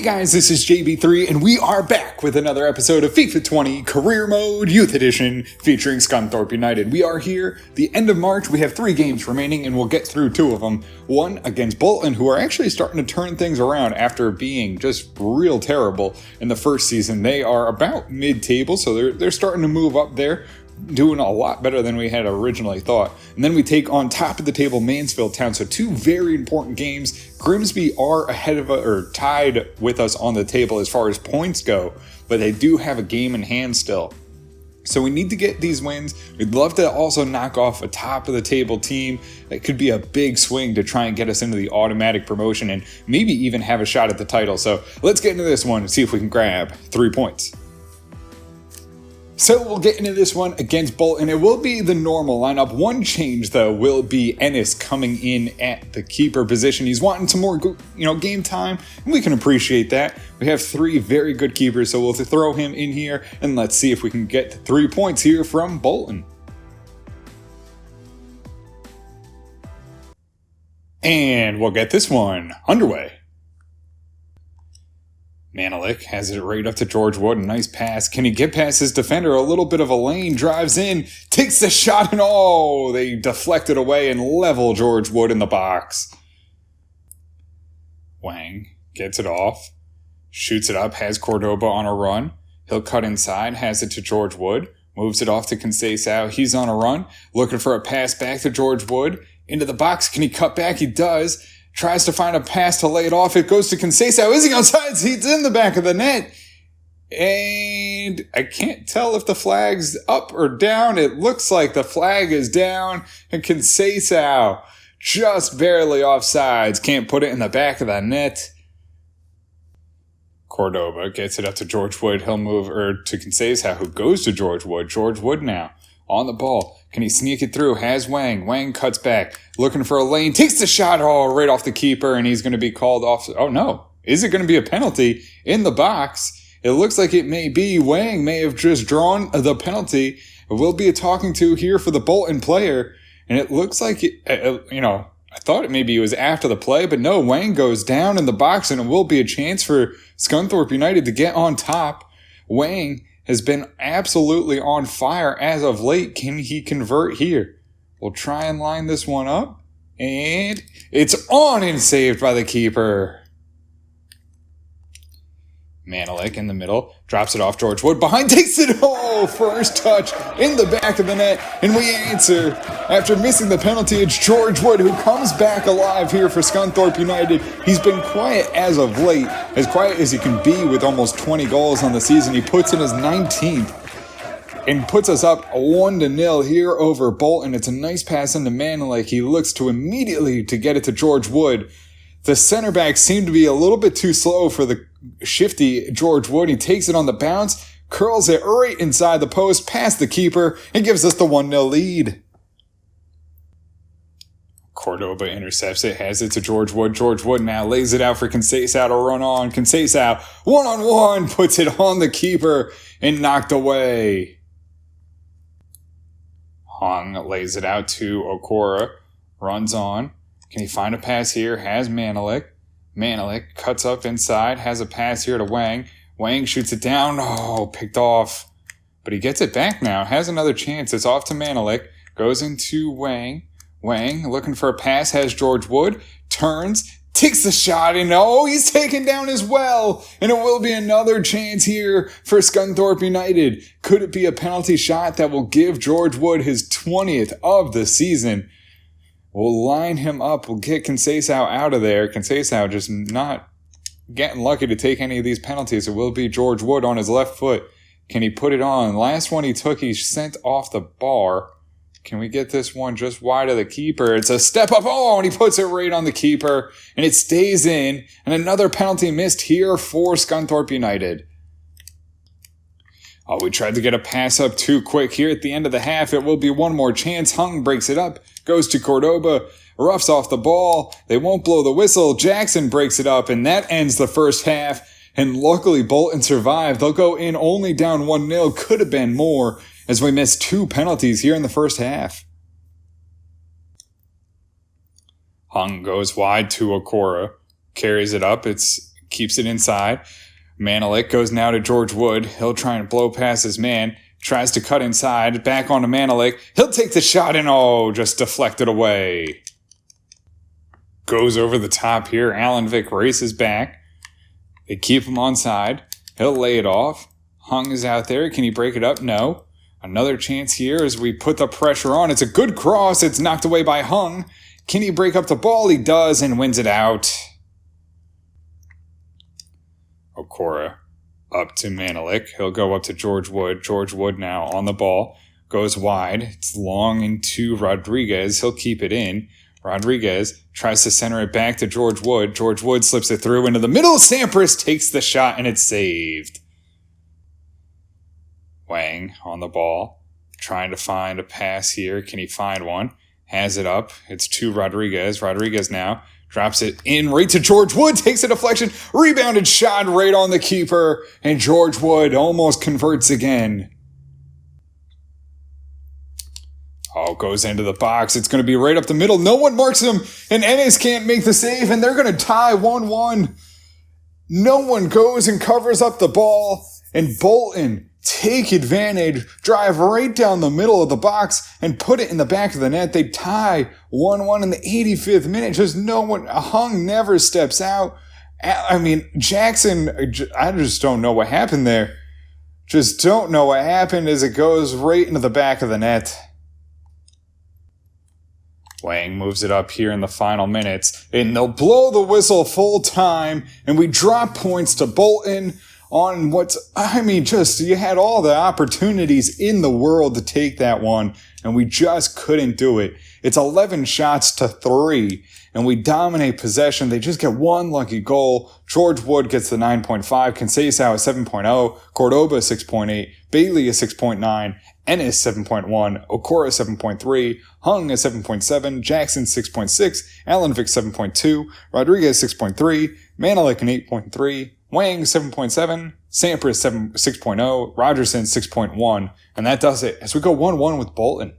Guys, this is JB3 and we are back with another episode of FIFA 20 Career Mode Youth Edition featuring Scunthorpe United. We are here the end of March. We have 3 games remaining and we'll get through 2 of them. One against Bolton, who are actually starting to turn things around after being just real terrible in the first season. They are about mid-table, so they're starting to move up there, doing a lot better than we had originally thought. And then we take on top of the table Mansfield Town. So 2 very important games. Grimsby are ahead of or tied with us on the table as far as points go, but they do have a game in hand still. So we need to get these wins. We'd love to also knock off a top of the table team. That could be a big swing to try and get us into the automatic promotion and maybe even have a shot at the title. So let's get into this one and see if we can grab 3 points. So we'll get into this one against Bolton. It will be the normal lineup. One change, though, will be Ennis coming in at the keeper position. He's wanting some more, game time, and we can appreciate that. We have 3 very good keepers, so we'll throw him in here, and let's see if we can get 3 points here from Bolton. And we'll get this one underway. Manelik has it right up to George Wood. A nice pass. Can he get past his defender? A little bit of a lane. Drives in. Takes the shot and they deflect it away and level George Wood in the box. Wang gets it off. Shoots it up. Has Cordoba on a run. He'll cut inside. Has it to George Wood. Moves it off to Conceição. He's on a run. Looking for a pass back to George Wood. Into the box. Can he cut back? He does. Tries to find a pass to lay it off. It goes to Conceição. Is he onside? He's in the back of the net. And I can't tell if the flag's up or down. It looks like the flag is down. And Conceição just barely offsides. Can't put it in the back of the net. Cordoba gets it up to George Wood. He'll move to Conceição, who goes to George Wood. George Wood now on the ball. Can he sneak it through? Has Wang. Wang cuts back. Looking for a lane. Takes the shot right off the keeper, and he's going to be called off. Oh, no. Is it going to be a penalty in the box? It looks like it may be. Wang may have just drawn the penalty. It will be a talking to here for the Bolton player, and it looks like, I thought maybe it was after the play, but no, Wang goes down in the box, and it will be a chance for Scunthorpe United to get on top. Wang has been absolutely on fire as of late. Can he convert here? We'll try and line this one up. And it's on and saved by the keeper. Manelik in the middle. Drops it off George Wood. Behind, takes it. First touch in the back of the net. And we answer. After missing the penalty, it's George Wood who comes back alive here for Scunthorpe United. He's been quiet as of late. As quiet as he can be with almost 20 goals on the season. He puts in his 19th. And puts us up 1-0 here over Bolton. It's a nice pass into Manelik. He looks to immediately to get it to George Wood. The center back seemed to be a little bit too slow for the shifty George Wood. He takes it on the bounce, curls it right inside the post, past the keeper, and gives us the 1-0 lead. Cordoba intercepts it, has it to George Wood. George Wood now lays it out for Conceição to run on. Conceição, 1-on-1, puts it on the keeper and knocked away. Hung lays it out to Okora, runs on. Can he find a pass here? Has Manelik. Manelik cuts up inside, has a pass here to Wang. Wang shoots it down. Picked off. But he gets it back now. Has another chance. It's off to Manelik. Goes into Wang. Wang looking for a pass. Has George Wood. Turns. Takes the shot. And he's taken down as well. And it will be another chance here for Scunthorpe United. Could it be a penalty shot that will give George Wood his 20th of the season? We'll line him up. We'll get Conceição out of there. Conceição just not getting lucky to take any of these penalties. It will be George Wood on his left foot. Can he put it on? Last one he took, he sent off the bar. Can we get this one just wide of the keeper? It's a step up. And he puts it right on the keeper. And it stays in. And another penalty missed here for Scunthorpe United. We tried to get a pass up too quick here at the end of the half. It will be one more chance. Hung breaks it up. Goes to Cordoba. Roughs off the ball. They won't blow the whistle. Jackson breaks it up. And that ends the first half. And luckily Bolton survived. They'll go in only down 1-0. Could have been more as we missed 2 penalties here in the first half. Hung goes wide to Okora. Carries it up. It's keeps it inside. Manelik goes now to George Wood. He'll try and blow past his man. Tries to cut inside. Back onto Manelik. He'll take the shot and just deflected away. Goes over the top here. Alan Vick races back. They keep him onside. He'll lay it off. Hung is out there. Can he break it up? No. Another chance here as we put the pressure on. It's a good cross. It's knocked away by Hung. Can he break up the ball? He does and wins it out. Okora up to Manelik. He'll go up to George Wood. George Wood now on the ball. Goes wide. It's long into Rodriguez. He'll keep it in. Rodriguez tries to center it back to George Wood. George Wood slips it through into the middle. Sampras takes the shot and it's saved. Wang on the ball, trying to find a pass here. Can he find one? Has it up. It's to Rodriguez. Rodriguez now drops it in right to George Wood. Takes a deflection. Rebounded shot right on the keeper. And George Wood almost converts again. Goes into the box. It's going to be right up the middle. No one marks him. And Ennis can't make the save. And they're going to tie 1-1. No one goes and covers up the ball. And Bolton take advantage, drive right down the middle of the box, and put it in the back of the net. They tie 1-1 in the 85th minute. Just no one, Hung never steps out. I mean, Jackson, I just don't know what happened there. Just don't know what happened as it goes right into the back of the net. Wang moves it up here in the final minutes, and they'll blow the whistle full time, and we drop points to Bolton on you had all the opportunities in the world to take that one, and we just couldn't do it. It's 11 shots to 3, and we dominate possession. They just get one lucky goal. George Wood gets the 9.5, Conceição a 7.0, Cordoba 6.8, Bailey a 6.9, Ennis 7.1, Okora 7.3, Hung a 7.7, Jackson 6.6, Alan Vick 7.2, Rodriguez 6.3, Manelik an 8.3, Wang 7.7, Sampras 6.0, Rogerson 6.1, and that does it as we go 1-1 with Bolton.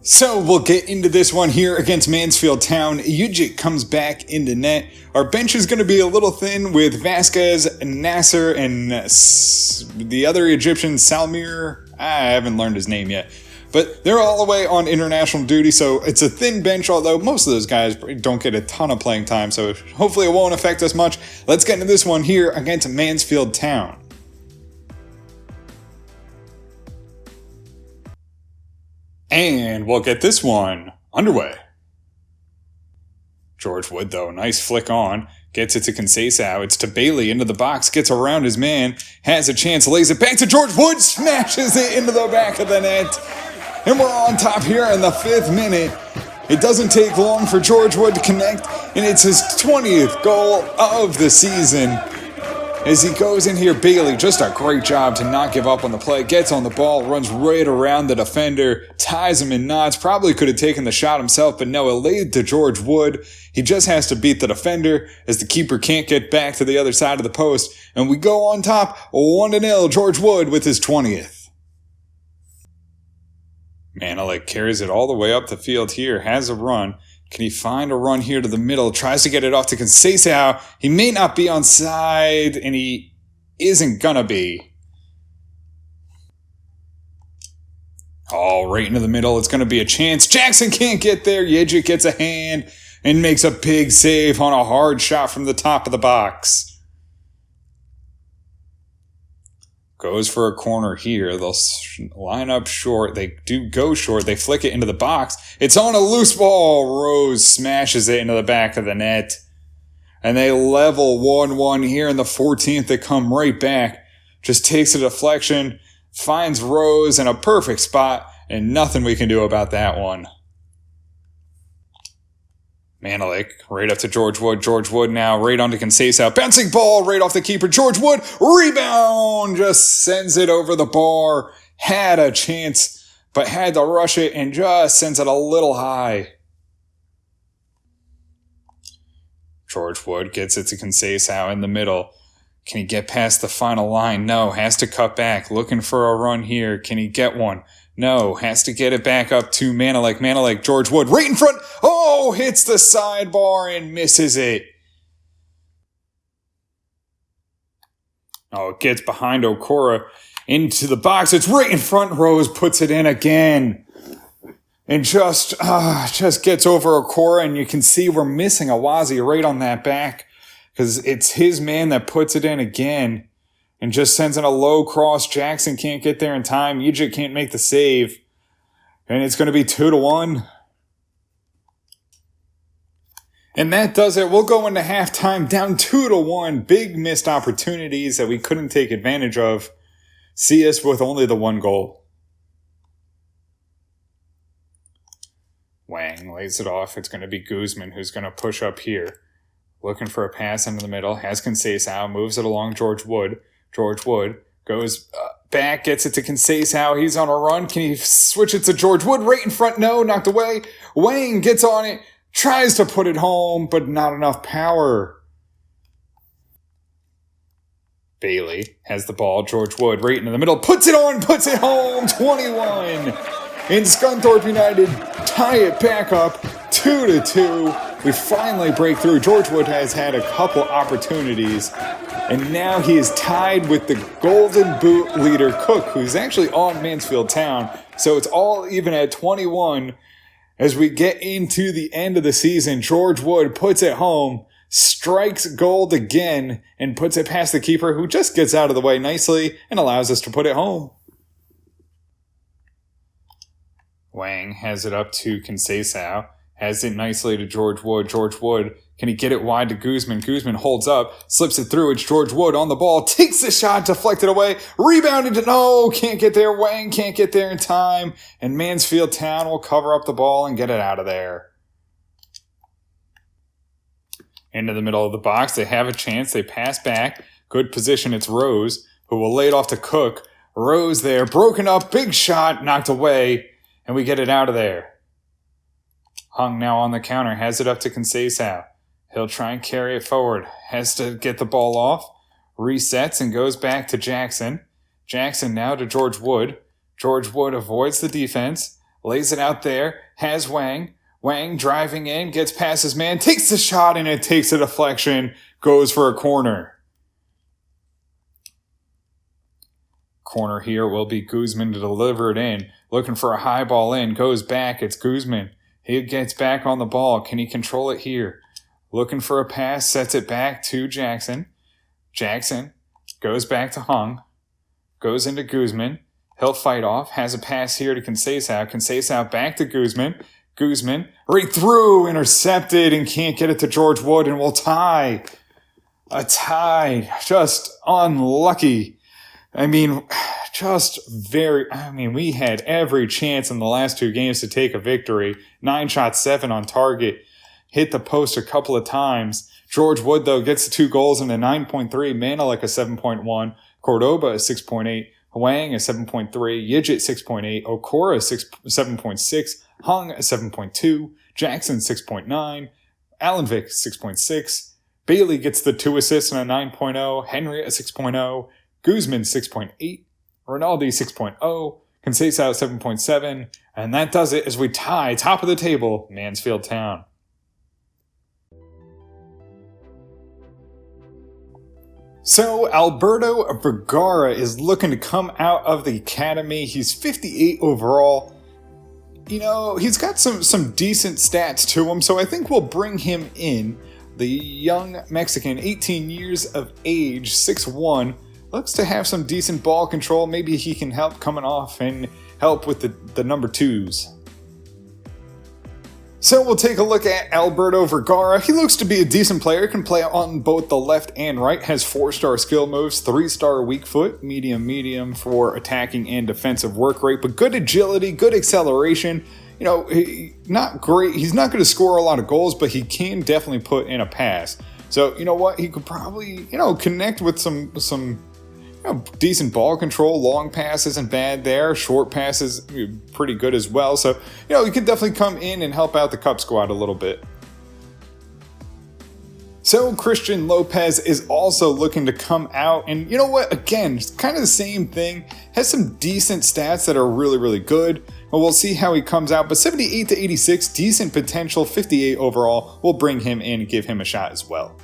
So we'll get into this one here against Mansfield Town. Ujic comes back into net. Our bench is going to be a little thin with Vasquez, Nasser, and the other Egyptian, Salmir. I haven't learned his name yet. But they're all the way on international duty, so it's a thin bench, although most of those guys don't get a ton of playing time, so hopefully it won't affect us much. Let's get into this one here against Mansfield Town. And we'll get this one underway. George Wood, though, nice flick on. Gets it to Conceição. It's to Bailey into the box. Gets around his man. Has a chance. Lays it back to George Wood. Smashes it into the back of the net. And we're on top here in the 5th minute. It doesn't take long for George Wood to connect. And it's his 20th goal of the season. As he goes in here, Bailey, just a great job to not give up on the play. Gets on the ball, runs right around the defender, ties him in knots. Probably could have taken the shot himself, but no, it laid to George Wood. He just has to beat the defender as the keeper can't get back to the other side of the post. And we go on top, 1-0, George Wood with his 20th. Manelik carries it all the way up the field here, has a run. Can he find a run here to the middle? Tries to get it off to Conceição. He may not be onside, and he isn't gonna be. Right into the middle. It's gonna be a chance. Jackson can't get there. Yejic gets a hand and makes a big save on a hard shot from the top of the box. Goes for a corner here. They'll line up short. They do go short. They flick it into the box. It's on a loose ball. Rose smashes it into the back of the net. And they level 1-1 here in the 14th. They come right back. Just takes a deflection. Finds Rose in a perfect spot. And nothing we can do about that one. Manelik, right up to George Wood. George Wood now right onto Conceição. Bouncing ball right off the keeper. George Wood, rebound! Just sends it over the bar. Had a chance, but had to rush it and just sends it a little high. George Wood gets it to Conceição in the middle. Can he get past the final line? No, has to cut back. Looking for a run here. Can he get one? No, has to get it back up to Manalik. Manalik, George Wood, right in front. Oh, hits the sidebar and misses it. Oh, it gets behind Okora into the box. It's right in front. Rose puts it in again. And just gets over Okora, and you can see we're missing Awazi right on that back because it's his man that puts it in again. And just sends in a low cross. Jackson can't get there in time. Egypt can't make the save. And it's going to be 2-1. And that does it. We'll go into halftime down 2-1. Big missed opportunities that we couldn't take advantage of. See us with only the one goal. Wang lays it off. It's going to be Guzman who's going to push up here. Looking for a pass into the middle. Has Conceição. Moves it along George Wood. George Wood goes back, gets it to Conceição. He's on a run. Can he switch it to George Wood? Right in front. No, knocked away. Wang gets on it. Tries to put it home, but not enough power. Bailey has the ball. George Wood right into the middle. Puts it on. Puts it home. 21. And Scunthorpe United tie it back up 2-2. We finally break through. George Wood has had a couple opportunities. And now he is tied with the Golden Boot leader, Cook, who's actually on Mansfield Town. So it's all even at 21. As we get into the end of the season, George Wood puts it home, strikes gold again, and puts it past the keeper, who just gets out of the way nicely and allows us to put it home. Wang has it up to Conceição. Has it nicely to George Wood. George Wood, can he get it wide to Guzman? Guzman holds up, slips it through. It's George Wood on the ball. Takes the shot, deflected away. Rebounded to no, can't get there. Wang can't get there in time. And Mansfield Town will cover up the ball and get it out of there. Into the middle of the box. They have a chance. They pass back. Good position. It's Rose, who will lay it off to Cook. Rose there, broken up. Big shot, knocked away. And we get it out of there. Hung now on the counter, has it up to Conceição. He'll try and carry it forward. Has to get the ball off. Resets and goes back to Jackson. Jackson now to George Wood. George Wood avoids the defense. Lays it out there. Has Wang. Wang driving in. Gets past his man. Takes the shot and it takes a deflection. Goes for a corner. Corner here will be Guzman to deliver it in. Looking for a high ball in. Goes back. It's Guzman. He gets back on the ball. Can he control it here? Looking for a pass. Sets it back to Jackson. Jackson goes back to Hung. Goes into Guzman. He'll fight off. Has a pass here to Conceição. Conceição back to Guzman. Guzman right through. Intercepted and can't get it to George Wood. And we'll tie. A tie. Just unlucky. We had every chance in the last two games to take a victory. 9 shots, 7 on target. Hit the post a couple of times. George Wood, though, gets the 2 goals in a 9.3. Manalik a 7.1. Cordoba a 6.8. Huang a 7.3. Yijit 6.8. Okora 7.6. Hung a 7.2. Jackson 6.9. Allenvik 6.6. Bailey gets the 2 assists in a 9.0. Henry a 6.0. Guzman 6.8, Rinaldi 6.0, Conceição 7.7, and that does it as we tie top of the table, Mansfield Town. So Alberto Vergara is looking to come out of the academy. He's 58 overall. You know, he's got some decent stats to him, so I think we'll bring him in. The young Mexican, 18 years of age, 6'1", looks to have some decent ball control. Maybe he can help coming off and help with the number 2s. So we'll take a look at Alberto Vergara. He looks to be a decent player, can play on both the left and right, has 4-star skill moves, 3-star weak foot, medium for attacking and defensive work rate, but good agility, good acceleration. You know, not great. He's not going to score a lot of goals, but he can definitely put in a pass. So, you know what? He could probably, connect with some decent ball control. Long pass isn't bad there. Short pass is pretty good as well. So, he could definitely come in and help out the Cup squad a little bit. So Christian Lopez is also looking to come out, and you know what, again, it's kind of the same thing, has some decent stats that are really, really good, but we'll see how he comes out. But 78 to 86, decent potential, 58 overall, we'll bring him in and give him a shot as well.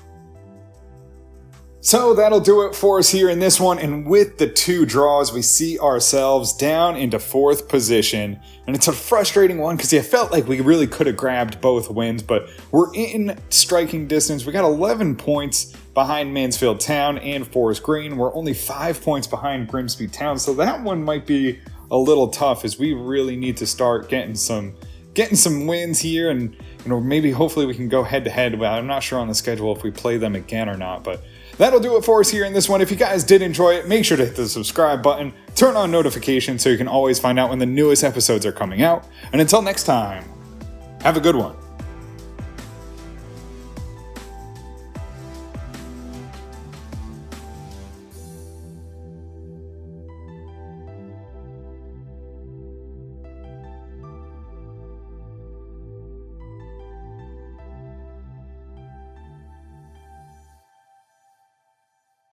So that'll do it for us here in this one, and with the 2 draws, we see ourselves down into 4th position, and it's a frustrating one because I felt like we really could have grabbed both wins, but we're in striking distance. We got 11 points behind Mansfield Town and Forest Green. We're only 5 points behind Grimsby Town, so that one might be a little tough as we really need to start getting some wins here, and maybe hopefully we can go head to head. Well, I'm not sure on the schedule if we play them again or not, but that'll do it for us here in this one. If you guys did enjoy it, make sure to hit the subscribe button, turn on notifications so you can always find out when the newest episodes are coming out, and until next time, have a good one.